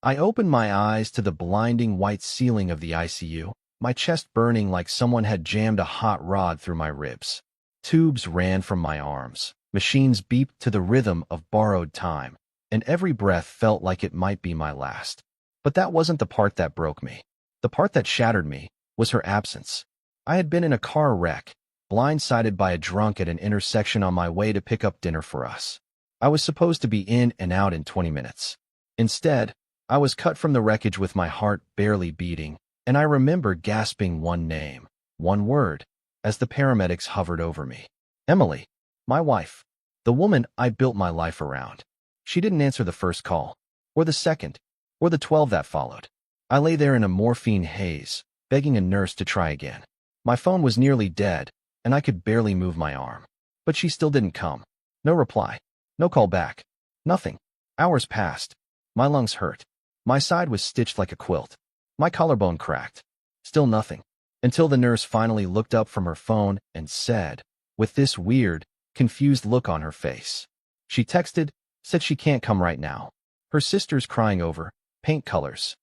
I opened my eyes to the blinding white ceiling of the ICU, my chest burning like someone had jammed a hot rod through my ribs. Tubes ran from my arms. Machines beeped to the rhythm of borrowed time, and every breath felt like it might be my last. But that wasn't the part that broke me. The part that shattered me was her absence. I had been in a car wreck, blindsided by a drunk at an intersection on my way to pick up dinner for us. I was supposed to be in and out in 20 minutes. Instead, I was cut from the wreckage with my heart barely beating, and I remember gasping one name, one word, as the paramedics hovered over me. Emily, my wife, the woman I built my life around. She didn't answer the first call, or the second, or the 12 that followed. I lay there in a morphine haze, begging a nurse to try again. My phone was nearly dead, and I could barely move my arm. But she still didn't come. No reply. No call back. Nothing. Hours passed. My lungs hurt. My side was stitched like a quilt. My collarbone cracked. Still nothing. Until the nurse finally looked up from her phone and said, with this weird, confused look on her face. She texted, said she can't come right now. Her sister's crying over paint colors.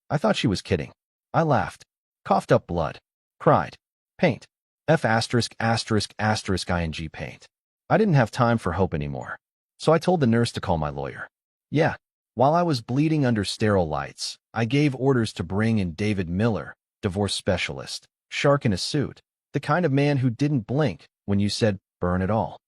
I thought she was kidding. I laughed, coughed up blood, cried, paint, F asterisk asterisk asterisk ing paint. I didn't have time for hope anymore. So I told the nurse to call my lawyer. Yeah, while I was bleeding under sterile lights, I gave orders to bring in David Miller, divorce specialist, shark in a suit, the kind of man who didn't blink when you said, burn it all.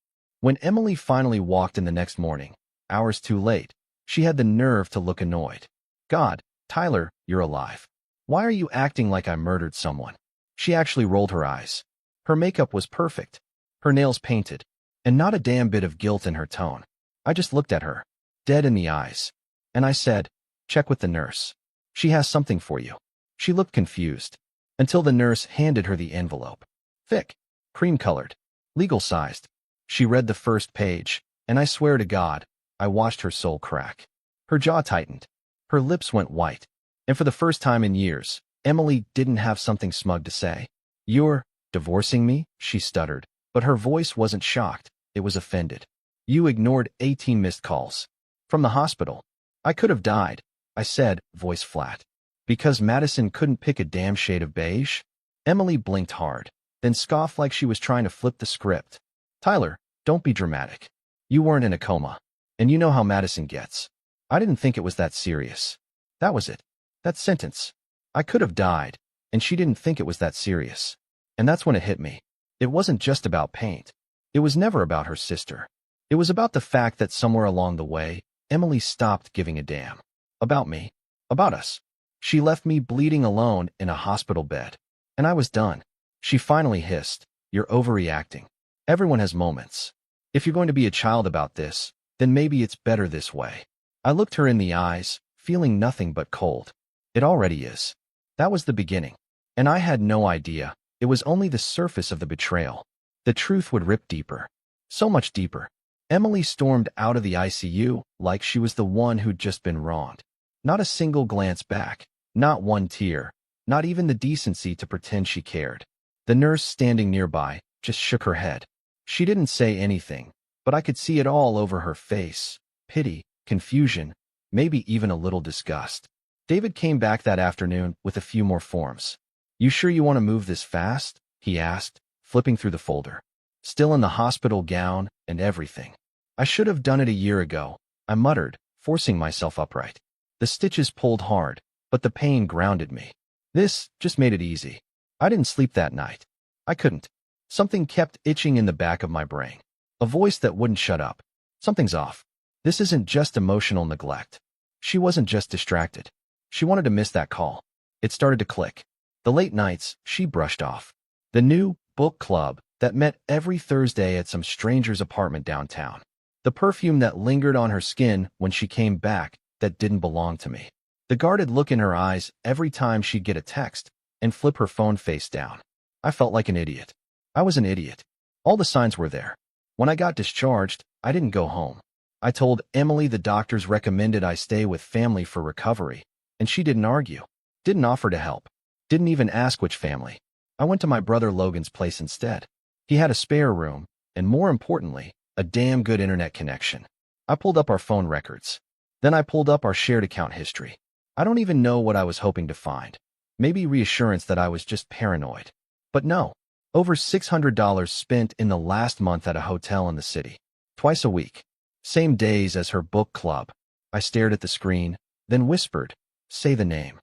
When Emily finally walked in the next morning, hours too late, she had the nerve to look annoyed. God, Tyler, you're alive. Why are you acting like I murdered someone? She actually rolled her eyes. Her makeup was perfect, her nails painted, and not a damn bit of guilt in her tone. I just looked at her, dead in the eyes, and I said, check with the nurse. She has something for you. She looked confused, until the nurse handed her the envelope. Thick, cream-colored, legal-sized. She read the first page, and I swear to God, I watched her soul crack. Her jaw tightened. Her lips went white, and for the first time in years, Emily didn't have something smug to say. You're divorcing me? She stuttered, but her voice wasn't shocked, it was offended. You ignored 18 missed calls. From the hospital. I could have died, I said, voice flat. Because Madison couldn't pick a damn shade of beige? Emily blinked hard, then scoffed like she was trying to flip the script. Tyler, don't be dramatic. You weren't in a coma, and you know how Madison gets. I didn't think it was that serious. That was it. That sentence. I could have died, and she didn't think it was that serious. And that's when it hit me. It wasn't just about paint. It was never about her sister. It was about the fact that somewhere along the way, Emily stopped giving a damn. About me. About us. She left me bleeding alone in a hospital bed. And I was done. She finally hissed, you're overreacting. Everyone has moments. If you're going to be a child about this, then maybe it's better this way. I looked her in the eyes, feeling nothing but cold. It already is. That was the beginning. And I had no idea. It was only the surface of the betrayal. The truth would rip deeper. So much deeper. Emily stormed out of the ICU like she was the one who'd just been wronged. Not a single glance back. Not one tear. Not even the decency to pretend she cared. The nurse standing nearby just shook her head. She didn't say anything, but I could see it all over her face. Pity, confusion, maybe even a little disgust. David came back that afternoon with a few more forms. You sure you want to move this fast? He asked, flipping through the folder. Still in the hospital gown and everything. I should have done it a year ago, I muttered, forcing myself upright. The stitches pulled hard, but the pain grounded me. This just made it easy. I didn't sleep that night. I couldn't. Something kept itching in the back of my brain. A voice that wouldn't shut up. Something's off. This isn't just emotional neglect. She wasn't just distracted. She wanted to miss that call. It started to click. The late nights, she brushed off. The new book club that met every Thursday at some stranger's apartment downtown. The perfume that lingered on her skin when she came back that didn't belong to me. The guarded look in her eyes every time she'd get a text and flip her phone face down. I felt like an idiot. I was an idiot. All the signs were there. When I got discharged, I didn't go home. I told Emily the doctors recommended I stay with family for recovery, and she didn't argue. Didn't offer to help. Didn't even ask which family. I went to my brother Logan's place instead. He had a spare room, and more importantly, a damn good internet connection. I pulled up our phone records. Then I pulled up our shared account history. I don't even know what I was hoping to find. Maybe reassurance that I was just paranoid. But no. Over $600 spent in the last month at a hotel in the city. Twice a week. Same days as her book club. I stared at the screen, then whispered, "Say the name."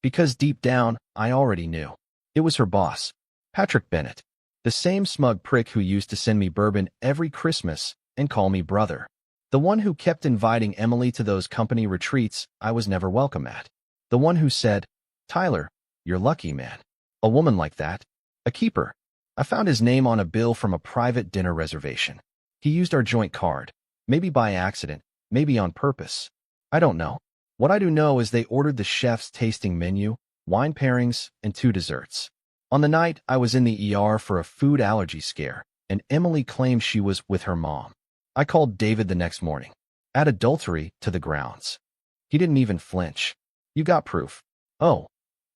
Because deep down, I already knew. It was her boss, Patrick Bennett. The same smug prick who used to send me bourbon every Christmas and call me brother. The one who kept inviting Emily to those company retreats I was never welcome at. The one who said, "Tyler, you're lucky, man." A woman like that. A keeper. I found his name on a bill from a private dinner reservation. He used our joint card. Maybe by accident, maybe on purpose. I don't know. What I do know is they ordered the chef's tasting menu, wine pairings, and 2 desserts. On the night, I was in the ER for a food allergy scare, and Emily claimed she was with her mom. I called David the next morning. Add adultery to the grounds. He didn't even flinch. "You got proof?" "Oh,"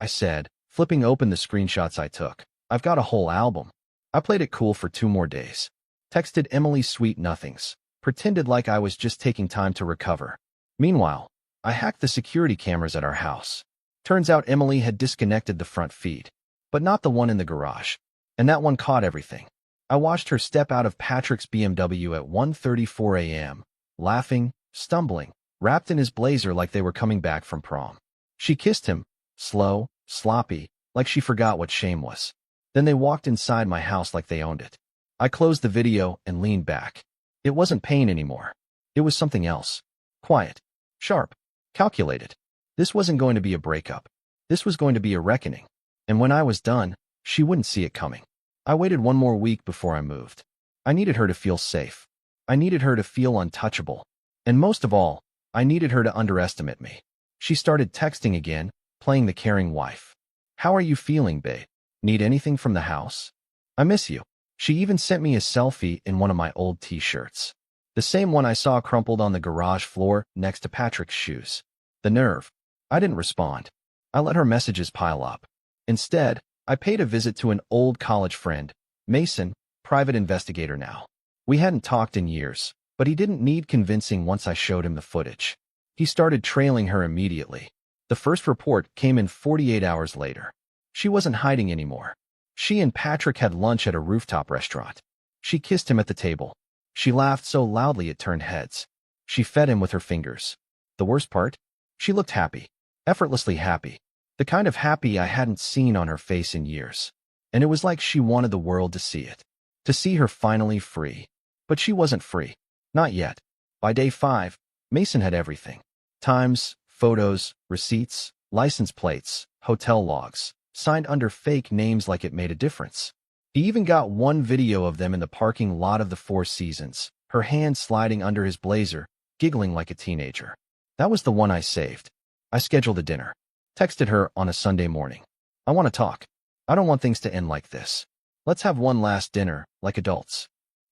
I said, flipping open the screenshots I took. "I've got a whole album." I played it cool for 2 more days. Texted Emily sweet nothings. Pretended like I was just taking time to recover. Meanwhile, I hacked the security cameras at our house. Turns out Emily had disconnected the front feed, but not the one in the garage. And that one caught everything. I watched her step out of Patrick's BMW at 1:34 a.m., laughing, stumbling, wrapped in his blazer like they were coming back from prom. She kissed him, slow, sloppy, like she forgot what shame was. Then they walked inside my house like they owned it. I closed the video and leaned back. It wasn't pain anymore. It was something else. Quiet. Sharp. Calculated. This wasn't going to be a breakup. This was going to be a reckoning. And when I was done, she wouldn't see it coming. I waited 1 more week before I moved. I needed her to feel safe. I needed her to feel untouchable. And most of all, I needed her to underestimate me. She started texting again, playing the caring wife. "How are you feeling, babe? Need anything from the house? I miss you." She even sent me a selfie in one of my old t-shirts. The same one I saw crumpled on the garage floor next to Patrick's shoes. The nerve. I didn't respond. I let her messages pile up. Instead, I paid a visit to an old college friend, Mason, private investigator now. We hadn't talked in years, but he didn't need convincing once I showed him the footage. He started trailing her immediately. The first report came in 48 hours later. She wasn't hiding anymore. She and Patrick had lunch at a rooftop restaurant. She kissed him at the table. She laughed so loudly it turned heads. She fed him with her fingers. The worst part? She looked happy. Effortlessly happy. The kind of happy I hadn't seen on her face in years. And it was like she wanted the world to see it. To see her finally free. But she wasn't free. Not yet. By day 5, Mason had everything. Times, photos, receipts, license plates, hotel logs, signed under fake names like it made a difference. He even got one video of them in the parking lot of the Four Seasons, her hand sliding under his blazer, giggling like a teenager. That was the one I saved. I scheduled a dinner. Texted her on a Sunday morning. "I want to talk. I don't want things to end like this. Let's have one last dinner, like adults."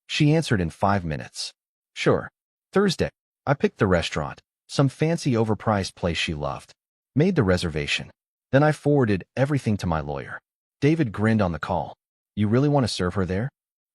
She answered in 5 minutes. "Sure." Thursday. I picked the restaurant, some fancy overpriced place she loved. Made the reservation. Then I forwarded everything to my lawyer. David grinned on the call. "You really want to serve her there?"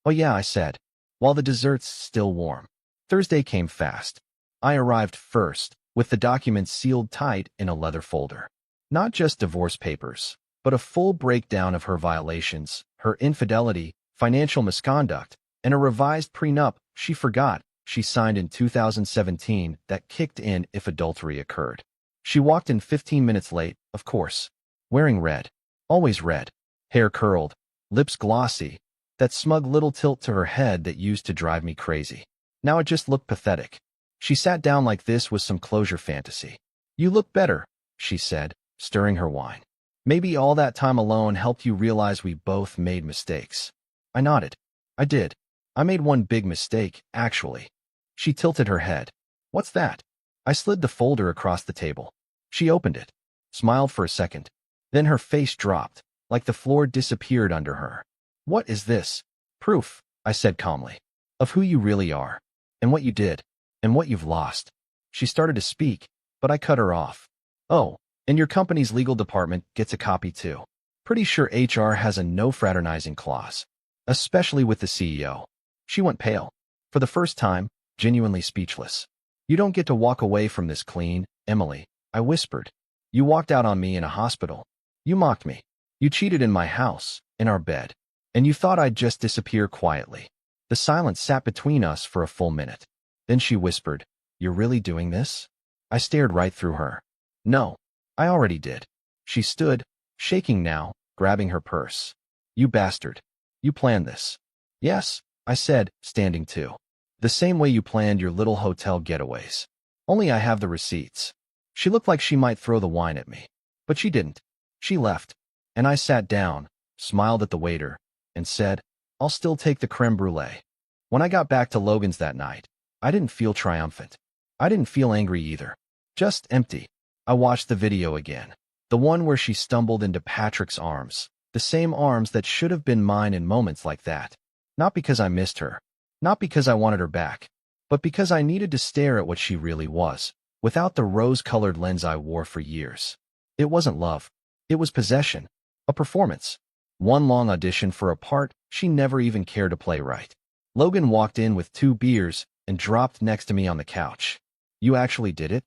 "Oh yeah," I said, while the dessert's still warm. Thursday came fast. I arrived first, with the documents sealed tight in a leather folder. Not just divorce papers, but a full breakdown of her violations, her infidelity, financial misconduct, and a revised prenup she forgot she signed in 2017 that kicked in if adultery occurred. She walked in 15 minutes late, of course. Wearing red. Always red. Hair curled. Lips glossy. That smug little tilt to her head that used to drive me crazy. Now it just looked pathetic. She sat down like this with some closure fantasy. "You look better," she said, stirring her wine. "Maybe all that time alone helped you realize we both made mistakes." I nodded. "I did. I made one big mistake, actually." She tilted her head. "What's that?" I slid the folder across the table. She opened it, smiled for a second. Then her face dropped, like the floor disappeared under her. "What is this?" "Proof," I said calmly, "of who you really are, and what you did, and what you've lost." She started to speak, but I cut her off. "Oh, and your company's legal department gets a copy too. Pretty sure HR has a no fraternizing clause, especially with the CEO." She went pale. For the first time, genuinely speechless. "You don't get to walk away from this clean, Emily," I whispered. You walked out on me in a hospital. You mocked me. You cheated in my house, in our bed. And you thought I'd just disappear quietly. The silence sat between us for a full minute. Then she whispered, "You're really doing this?" I stared right through her. "No, I already did." She stood, shaking now, grabbing her purse. "You bastard. You planned this." "Yes," I said, standing too. "The same way you planned your little hotel getaways. Only I have the receipts." She looked like she might throw the wine at me. But she didn't. She left. And I sat down, smiled at the waiter, and said, "I'll still take the creme brulee." When I got back to Logan's that night, I didn't feel triumphant. I didn't feel angry either. Just empty. I watched the video again. The one where she stumbled into Patrick's arms. The same arms that should have been mine in moments like that. Not because I missed her. Not because I wanted her back. But because I needed to stare at what she really was, without the rose-colored lens I wore for years. It wasn't love. It was possession. A performance. One long audition for a part she never even cared to play right. Logan walked in with 2 beers and dropped next to me on the couch. "You actually did it?"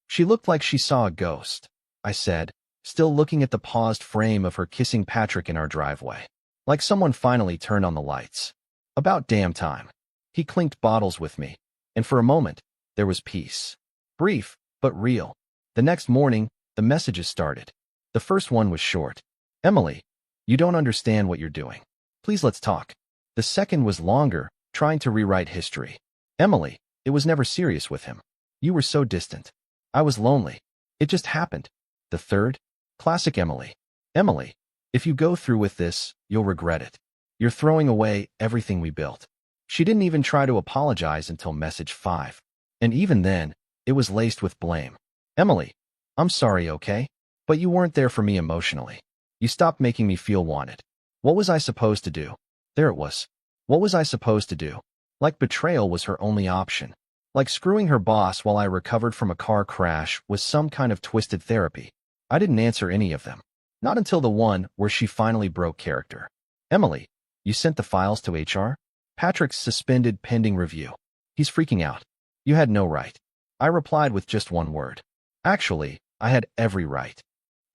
She looked like she saw a ghost, I said, still looking at the paused frame of her kissing Patrick in our driveway. Like someone finally turned on the lights. About damn time. He clinked bottles with me, and for a moment, there was peace. Brief, but real. The next morning, the messages started. The first one was short. "Emily, you don't understand what you're doing. Please let's talk." The second was longer, trying to rewrite history. "Emily, it was never serious with him. You were so distant. I was lonely. It just happened." The third? Classic Emily. "Emily, if you go through with this, you'll regret it. You're throwing away everything we built." She didn't even try to apologize until message 5. And even then, it was laced with blame. "Emily, I'm sorry, okay? But you weren't there for me emotionally. You stopped making me feel wanted. What was I supposed to do?" There it was. What was I supposed to do? Like betrayal was her only option. Like screwing her boss while I recovered from a car crash was some kind of twisted therapy. I didn't answer any of them. Not until the one where she finally broke character. "Emily, you sent the files to HR? Patrick's suspended pending review. He's freaking out. You had no right." I replied with just one word. Actually, I had every right.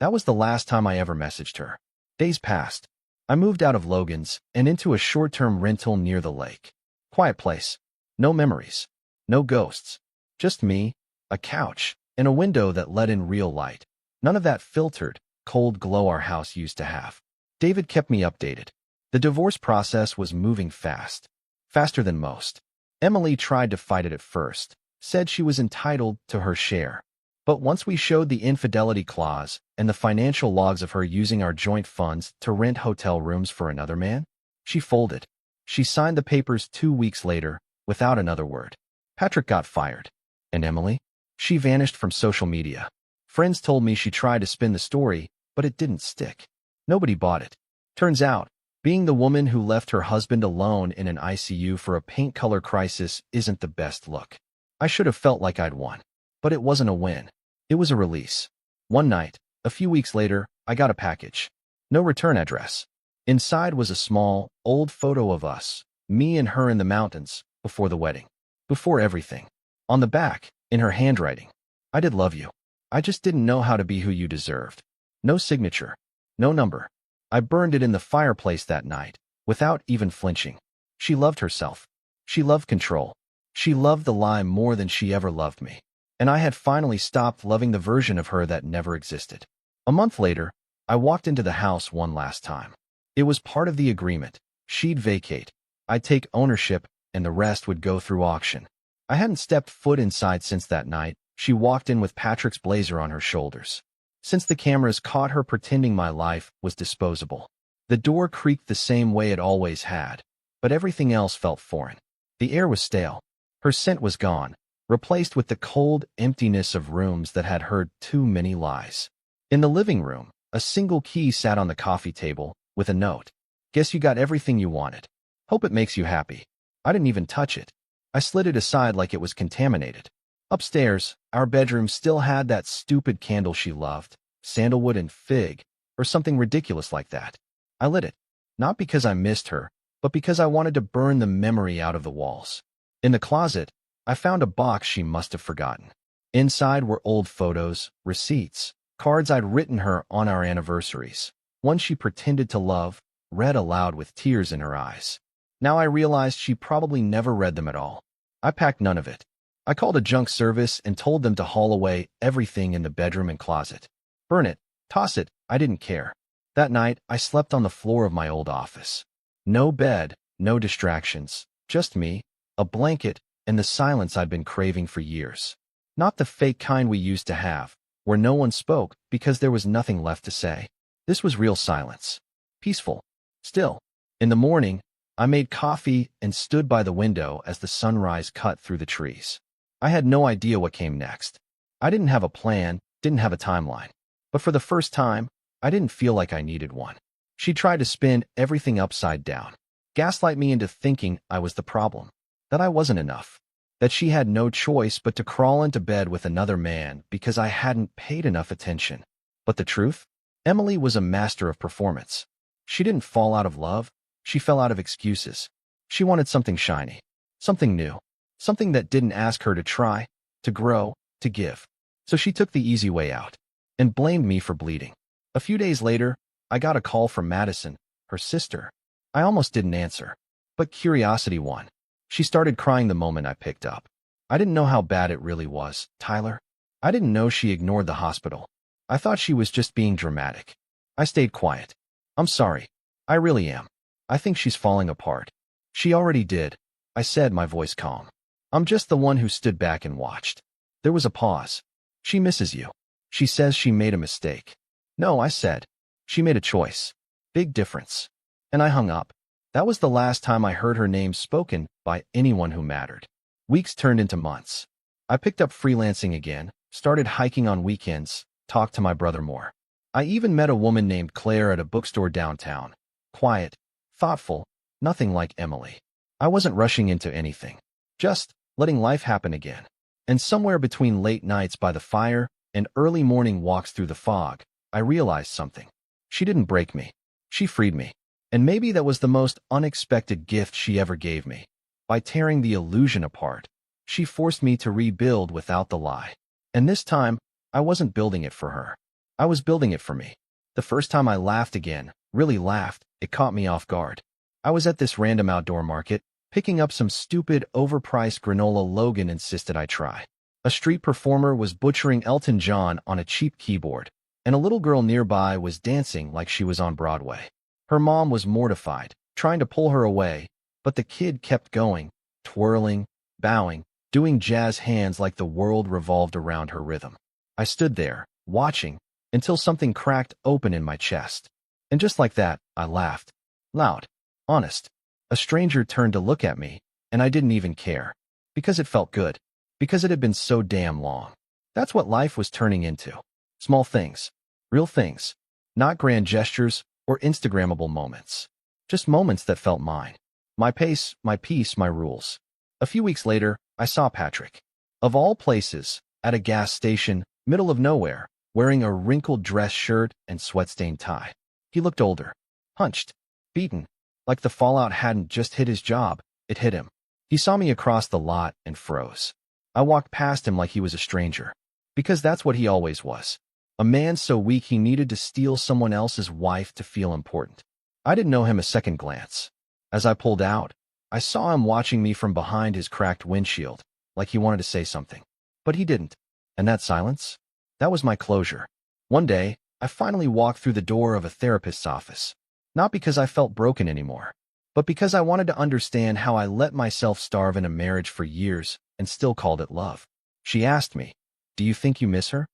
That was the last time I ever messaged her. Days passed. I moved out of Logan's and into a short-term rental near the lake. Quiet place. No memories. No ghosts. Just me, a couch, and a window that let in real light. None of that filtered, cold glow our house used to have. David kept me updated. The divorce process was moving fast. Faster than most. Emily tried to fight it at first. Said she was entitled to her share. But once we showed the infidelity clause and the financial logs of her using our joint funds to rent hotel rooms for another man, she folded. She signed the papers 2 weeks later, without another word. Patrick got fired. And Emily? She vanished from social media. Friends told me she tried to spin the story, but it didn't stick. Nobody bought it. Turns out, being the woman who left her husband alone in an ICU for a paint color crisis isn't the best look. I should have felt like I'd won. But it wasn't a win. It was a release. One night, a few weeks later, I got a package. No return address. Inside was a small, old photo of us, me and her in the mountains, before the wedding. Before everything. On the back, in her handwriting. "I did love you. I just didn't know how to be who you deserved." No signature. No number. I burned it in the fireplace that night, without even flinching. She loved herself. She loved control. She loved the lie more than she ever loved me. And I had finally stopped loving the version of her that never existed. A month later, I walked into the house one last time. It was part of the agreement. She'd vacate. I'd take ownership, and the rest would go through auction. I hadn't stepped foot inside since that night. She walked in with Patrick's blazer on her shoulders. Since the cameras caught her pretending my life was disposable. The door creaked the same way it always had, but everything else felt foreign. The air was stale. Her scent was gone, replaced with the cold emptiness of rooms that had heard too many lies. In the living room, a single key sat on the coffee table, with a note. "Guess you got everything you wanted. Hope it makes you happy." I didn't even touch it. I slid it aside like it was contaminated. Upstairs, our bedroom still had that stupid candle she loved, sandalwood and fig, or something ridiculous like that. I lit it, not because I missed her, but because I wanted to burn the memory out of the walls. In the closet, I found a box she must have forgotten. Inside were old photos, receipts, Cards I'd written her on our anniversaries. One she pretended to love, read aloud with tears in her eyes. Now I realized she probably never read them at all. I packed none of it. I called a junk service and told them to haul away everything in the bedroom and closet. Burn it, toss it, I didn't care. That night, I slept on the floor of my old office. No bed, no distractions, just me, a blanket, and the silence I'd been craving for years. Not the fake kind we used to have, where no one spoke because there was nothing left to say. This was real silence. Peaceful. Still. In the morning, I made coffee and stood by the window as the sunrise cut through the trees. I had no idea what came next. I didn't have a plan, didn't have a timeline. But for the first time, I didn't feel like I needed one. She tried to spin everything upside down, gaslight me into thinking I was the problem, that I wasn't enough, that she had no choice but to crawl into bed with another man because I hadn't paid enough attention. But the truth? Emily was a master of performance. She didn't fall out of love, she fell out of excuses. She wanted something shiny, something new, something that didn't ask her to try, to grow, to give. So she took the easy way out and blamed me for bleeding. A few days later, I got a call from Madison, her sister. I almost didn't answer, but curiosity won. She started crying the moment I picked up. I didn't know how bad it really was, Tyler. I didn't know she ignored the hospital. I thought she was just being dramatic. I stayed quiet. I'm sorry. I really am. I think she's falling apart. She already did, I said, my voice calm. I'm just the one who stood back and watched. There was a pause. She misses you. She says she made a mistake. No, I said. She made a choice. Big difference. And I hung up. That was the last time I heard her name spoken by anyone who mattered. Weeks turned into months. I picked up freelancing again, started hiking on weekends, talked to my brother more. I even met a woman named Claire at a bookstore downtown. Quiet, thoughtful, nothing like Emily. I wasn't rushing into anything. Just letting life happen again. And somewhere between late nights by the fire and early morning walks through the fog, I realized something. She didn't break me. She freed me. And maybe that was the most unexpected gift she ever gave me. By tearing the illusion apart, she forced me to rebuild without the lie. And this time, I wasn't building it for her. I was building it for me. The first time I laughed again, really laughed, it caught me off guard. I was at this random outdoor market, picking up some stupid, overpriced granola Logan insisted I try. A street performer was butchering Elton John on a cheap keyboard, and a little girl nearby was dancing like she was on Broadway. Her mom was mortified, trying to pull her away, but the kid kept going, twirling, bowing, doing jazz hands like the world revolved around her rhythm. I stood there, watching, until something cracked open in my chest. And just like that, I laughed. Loud. Honest. A stranger turned to look at me, and I didn't even care. Because it felt good. Because it had been so damn long. That's what life was turning into. Small things. Real things. Not grand gestures or Instagrammable moments. Just moments that felt mine. My pace, my peace, my rules. A few weeks later, I saw Patrick. Of all places, at a gas station, middle of nowhere, wearing a wrinkled dress shirt and sweat-stained tie. He looked older. Hunched. Beaten. Like the fallout hadn't just hit his job, it hit him. He saw me across the lot and froze. I walked past him like he was a stranger. Because that's what he always was. A man so weak he needed to steal someone else's wife to feel important. I didn't know him a second glance. As I pulled out, I saw him watching me from behind his cracked windshield, like he wanted to say something. But he didn't. And that silence? That was my closure. One day, I finally walked through the door of a therapist's office. Not because I felt broken anymore, but because I wanted to understand how I let myself starve in a marriage for years and still called it love. She asked me, "Do you think you miss her?"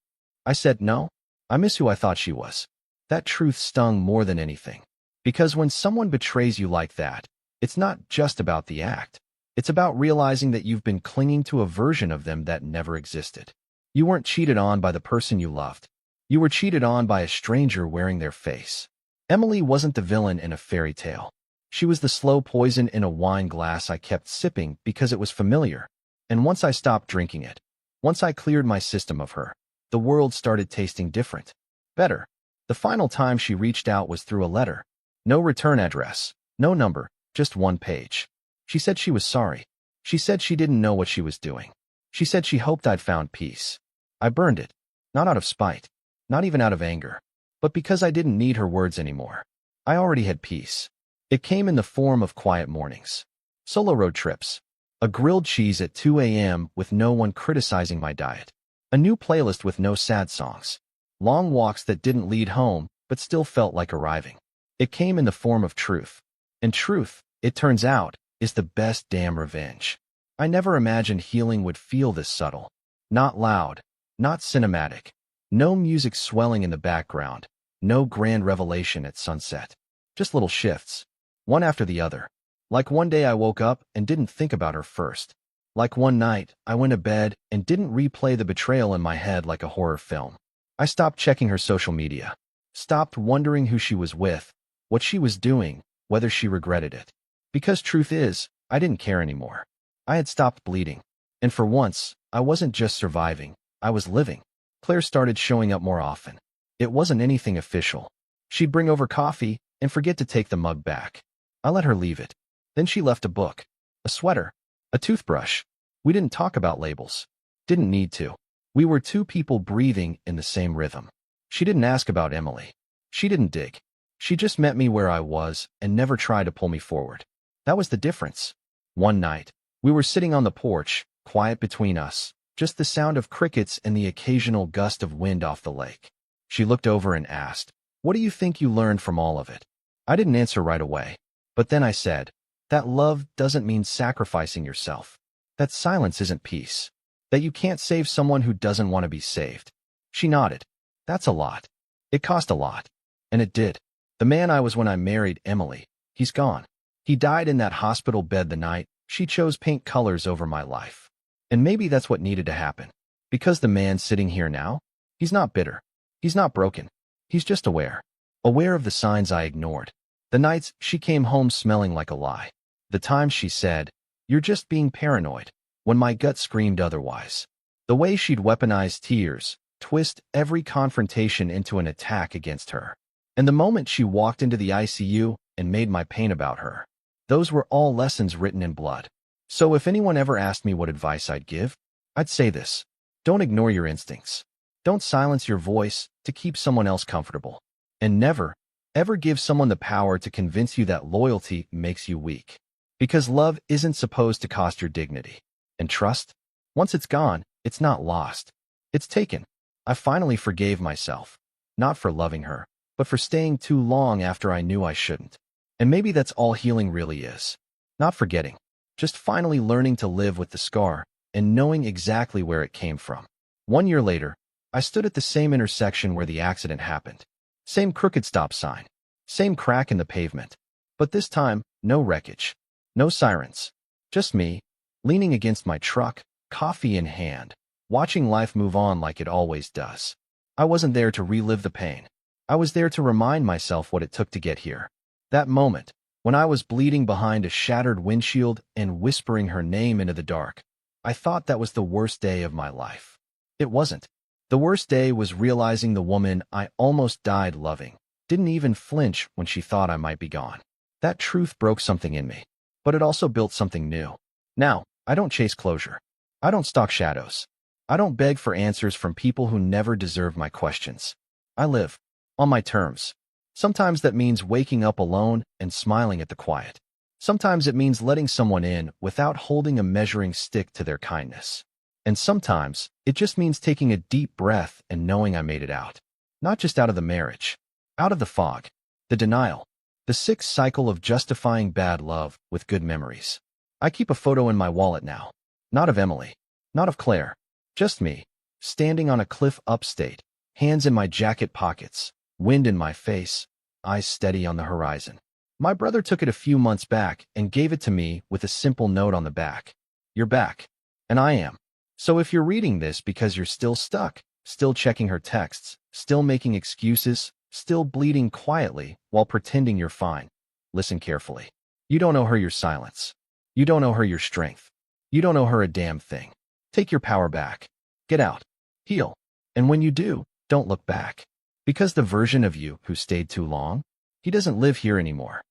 I said, "No. I miss who I thought she was." That truth stung more than anything. Because when someone betrays you like that, it's not just about the act. It's about realizing that you've been clinging to a version of them that never existed. You weren't cheated on by the person you loved. You were cheated on by a stranger wearing their face. Emily wasn't the villain in a fairy tale. She was the slow poison in a wine glass I kept sipping because it was familiar. And once I stopped drinking it, once I cleared my system of her, the world started tasting different. Better. The final time she reached out was through a letter. No return address, no number, just one page. She said she was sorry. She said she didn't know what she was doing. She said she hoped I'd found peace. I burned it. Not out of spite. Not even out of anger, but because I didn't need her words anymore. I already had peace. It came in the form of quiet mornings, solo road trips, a grilled cheese at 2 a.m. with no one criticizing my diet, a new playlist with no sad songs, long walks that didn't lead home but still felt like arriving. It came in the form of truth. And truth, it turns out, is the best damn revenge. I never imagined healing would feel this subtle. Not loud, not cinematic, no music swelling in the background, no grand revelation at sunset. Just little shifts, one after the other. Like one day I woke up and didn't think about her first. Like one night, I went to bed and didn't replay the betrayal in my head like a horror film. I stopped checking her social media, stopped wondering who she was with, what she was doing, whether she regretted it. Because truth is, I didn't care anymore. I had stopped bleeding. And for once, I wasn't just surviving, I was living. Claire started showing up more often. It wasn't anything official. She'd bring over coffee and forget to take the mug back. I let her leave it. Then she left a book, a sweater, a toothbrush. We didn't talk about labels. Didn't need to. We were two people breathing in the same rhythm. She didn't ask about Emily. She didn't dig. She just met me where I was and never tried to pull me forward. That was the difference. One night, we were sitting on the porch, quiet between us, just the sound of crickets and the occasional gust of wind off the lake. She looked over and asked, "What do you think you learned from all of it?" I didn't answer right away. But then I said, that love doesn't mean sacrificing yourself. That silence isn't peace. That you can't save someone who doesn't want to be saved. She nodded. That's a lot. It cost a lot. And it did. The man I was when I married Emily, he's gone. He died in that hospital bed the night she chose paint colors over my life. And maybe that's what needed to happen. Because the man sitting here now, he's not bitter. He's not broken. He's just aware. Aware of the signs I ignored. The nights she came home smelling like a lie. The times she said, "You're just being paranoid," when my gut screamed otherwise. The way she'd weaponize tears, twist every confrontation into an attack against her. And the moment she walked into the ICU and made my pain about her. Those were all lessons written in blood. So if anyone ever asked me what advice I'd give, I'd say this. Don't ignore your instincts. Don't silence your voice to keep someone else comfortable. And never, ever give someone the power to convince you that loyalty makes you weak. Because love isn't supposed to cost your dignity. And trust? Once it's gone, it's not lost. It's taken. I finally forgave myself. Not for loving her, but for staying too long after I knew I shouldn't. And maybe that's all healing really is. Not forgetting. Just finally learning to live with the scar and knowing exactly where it came from. 1 year later, I stood at the same intersection where the accident happened. Same crooked stop sign. Same crack in the pavement. But this time, no wreckage. No sirens. Just me, leaning against my truck, coffee in hand, watching life move on like it always does. I wasn't there to relive the pain. I was there to remind myself what it took to get here. That moment, when I was bleeding behind a shattered windshield and whispering her name into the dark, I thought that was the worst day of my life. It wasn't. The worst day was realizing the woman I almost died loving didn't even flinch when she thought I might be gone. That truth broke something in me, but it also built something new. Now, I don't chase closure. I don't stalk shadows. I don't beg for answers from people who never deserve my questions. I live on my terms. Sometimes that means waking up alone and smiling at the quiet. Sometimes it means letting someone in without holding a measuring stick to their kindness. And sometimes it just means taking a deep breath and knowing I made it out. Not just out of the marriage, out of the fog, the denial, the sick cycle of justifying bad love with good memories. I keep a photo in my wallet now. Not of Emily, not of Claire, just me, standing on a cliff upstate, hands in my jacket pockets, wind in my face, eyes steady on the horizon. My brother took it a few months back and gave it to me with a simple note on the back. You're back. And I am. So if you're reading this because you're still stuck, still checking her texts, still making excuses, still bleeding quietly while pretending you're fine, listen carefully. You don't owe her your silence. You don't owe her your strength. You don't owe her a damn thing. Take your power back. Get out. Heal. And when you do, don't look back. Because the version of you who stayed too long, he doesn't live here anymore.